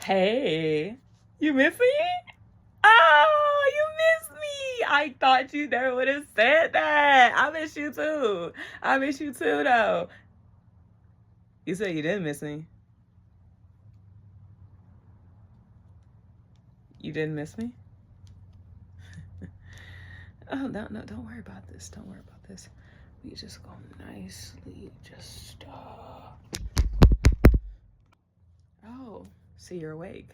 Hey, you miss me? Oh, you miss me. I thought you never would have said that. I miss you too. I miss you too, though. You said you didn't miss me. You didn't miss me? Oh, no, don't worry about this. Don't worry about this. We just go nicely, just, Oh, see, you're awake.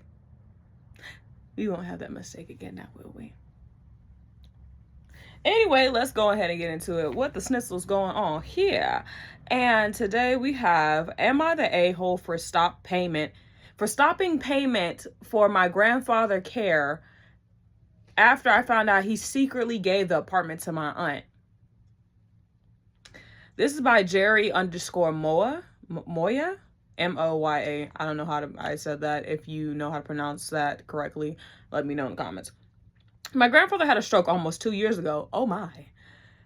We won't have that mistake again now, will we? Anyway, let's go ahead and get into it. What the snitzel's going on here? And today we have, am I the a-hole for stopping payment for my grandfather care after I found out he secretly gave the apartment to my aunt? This is by Jerry _Moya. Moya? Moya. I don't know I said that. If you know how to pronounce that correctly, let me know in the comments. My grandfather had a stroke almost 2 years ago. Oh my.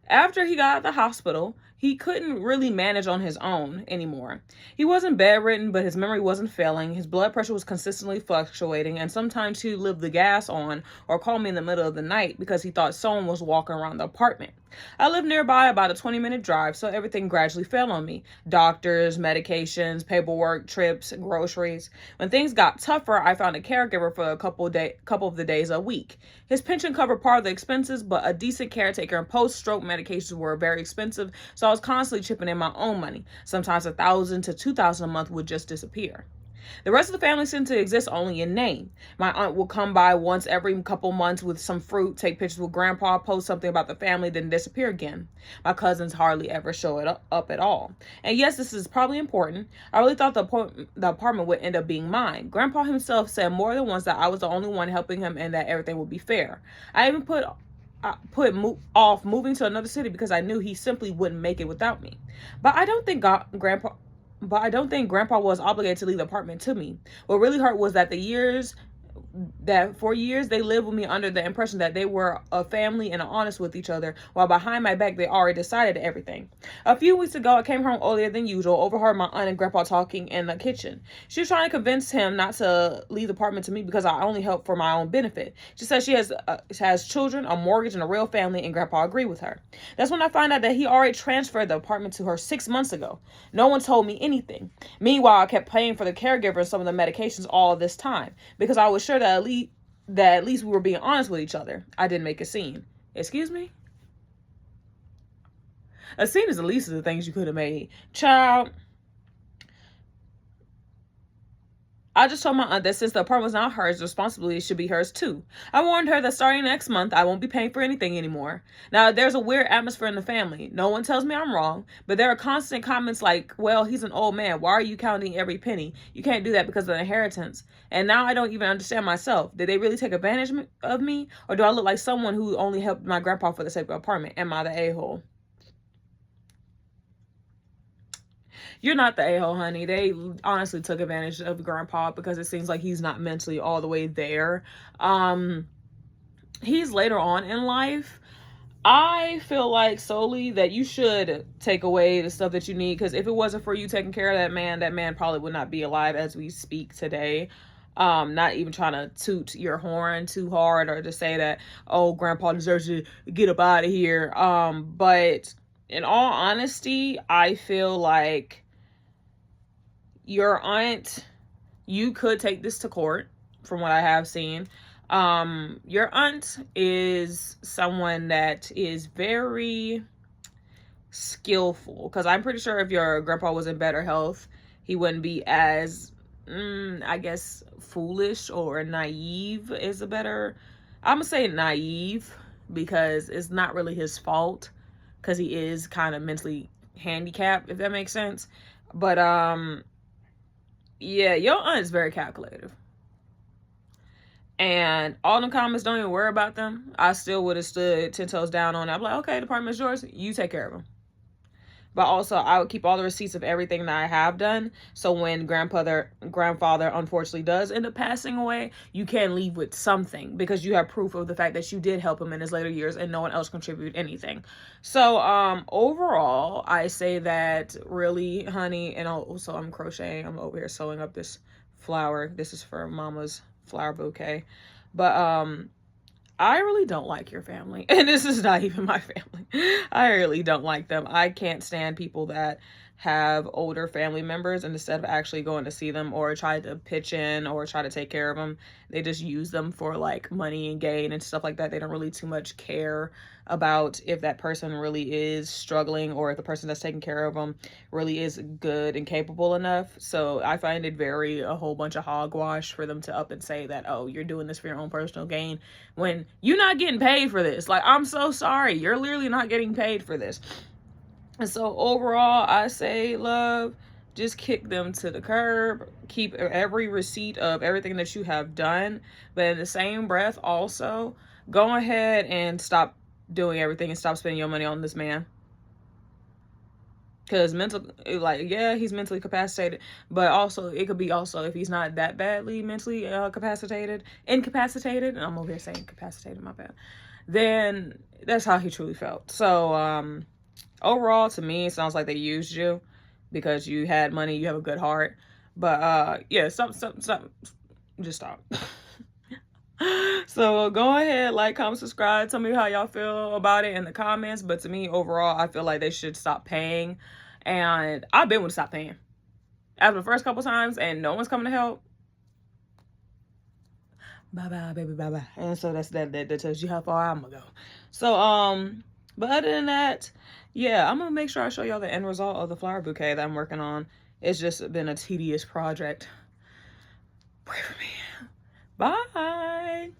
After he got out of the hospital, he couldn't really manage on his own anymore. He wasn't bedridden, but his memory wasn't failing. His blood pressure was consistently fluctuating, and sometimes he'd leave the gas on or call me in the middle of the night because he thought someone was walking around the apartment. I lived nearby, about a 20-minute drive, so everything gradually fell on me. Doctors, medications, paperwork, trips, groceries. When things got tougher, I found a caregiver for a couple of the days a week. His pension covered part of the expenses, but a decent caretaker and post-stroke medications were very expensive, so I was constantly chipping in my own money. Sometimes $1,000 to $2,000 a month would just disappear. The rest of the family seemed to exist only in name. My aunt would come by once every couple months with some fruit, take pictures with grandpa, post something about the family, then disappear again. My cousins hardly ever show it up at all. And yes, this is probably important. I really thought the apartment would end up being mine. Grandpa himself said more than once that I was the only one helping him and that everything would be fair. I even put off moving to another city because I knew he simply wouldn't make it without me. But I don't think Grandpa was obligated to leave the apartment to me. What really hurt was that for years they lived with me under the impression that they were a family and honest with each other, while behind my back they already decided everything. A few weeks ago, I came home earlier than usual, overheard my aunt and grandpa talking in the kitchen. She was trying to convince him not to leave the apartment to me because I only help for my own benefit. She says she has children, a mortgage, and a real family, and grandpa agreed with her. That's when I found out that he already transferred the apartment to her 6 months ago. No one told me anything. Meanwhile, I kept paying for the caregiver and some of the medications all this time because I was sure that at least we were being honest with each other. I didn't make a scene. Excuse me? A scene is the least of the things you could have made. Child, I just told my aunt that since the apartment was not hers, the responsibility should be hers too. I warned her that starting next month, I won't be paying for anything anymore. Now, there's a weird atmosphere in the family. No one tells me I'm wrong, but there are constant comments like, well, he's an old man. Why are you counting every penny? You can't do that because of the inheritance. And now I don't even understand myself. Did they really take advantage of me? Or do I look like someone who only helped my grandpa for the sake of apartment? Am I the a-hole? You're not the a-hole, honey. They honestly took advantage of grandpa because it seems like he's not mentally all the way there. He's later on in life. I feel like solely that you should take away the stuff that you need, because if it wasn't for you taking care of that man probably would not be alive as we speak today. Not even trying to toot your horn too hard or to say that, oh, grandpa deserves to get up out of here. But in all honesty, I feel like your aunt, you could take this to court from what I have seen. Your aunt is someone that is very skillful, because I'm pretty sure if your grandpa was in better health, he wouldn't be as, I guess, foolish or naive is a better, I'm gonna say naive, because it's not really his fault, because he is kind of mentally handicapped, if that makes sense. But yeah, your aunt is very calculative. And all the comments, don't even worry about them. I still would have stood 10 toes down on it. I'm like, okay, the apartment's yours. You take care of them. But also, I would keep all the receipts of everything that I have done. So when grandfather unfortunately does end up passing away, you can leave with something because you have proof of the fact that you did help him in his later years and no one else contributed anything. So overall, I say that really, honey, and also I'm crocheting. I'm over here sewing up this flower. This is for Mama's flower bouquet. But I really don't like your family. And this is not even my family. I really don't like them. I can't stand people that have older family members, and instead of actually going to see them or try to pitch in or try to take care of them, they just use them for like money and gain and stuff like that. They don't really too much care about if that person really is struggling or if the person that's taking care of them really is good and capable enough. So I find it a whole bunch of hogwash for them to up and say that, oh, you're doing this for your own personal gain when you're not getting paid for this. Like, I'm so sorry. You're literally not getting paid for this. And so overall, I say, love, just kick them to the curb. Keep every receipt of everything that you have done. But in the same breath, also, go ahead and stop doing everything and stop spending your money on this man. Because he's mentally incapacitated, but also it could be also if he's not that badly mentally incapacitated, and I'm over here saying incapacitated, my bad, then that's how he truly felt. So overall, to me, it sounds like they used you because you had money, you have a good heart. But yeah, stop. Just stop. So go ahead, like, comment, subscribe. Tell me how y'all feel about it in the comments. But to me, overall, I feel like they should stop paying. And I've been with stop paying. After the first couple times and no one's coming to help. Bye-bye, baby, bye-bye. And so that tells you how far I'm gonna go. So, but other than that, yeah, I'm gonna make sure I show y'all the end result of the flower bouquet that I'm working on. It's just been a tedious project. Pray for me. Bye.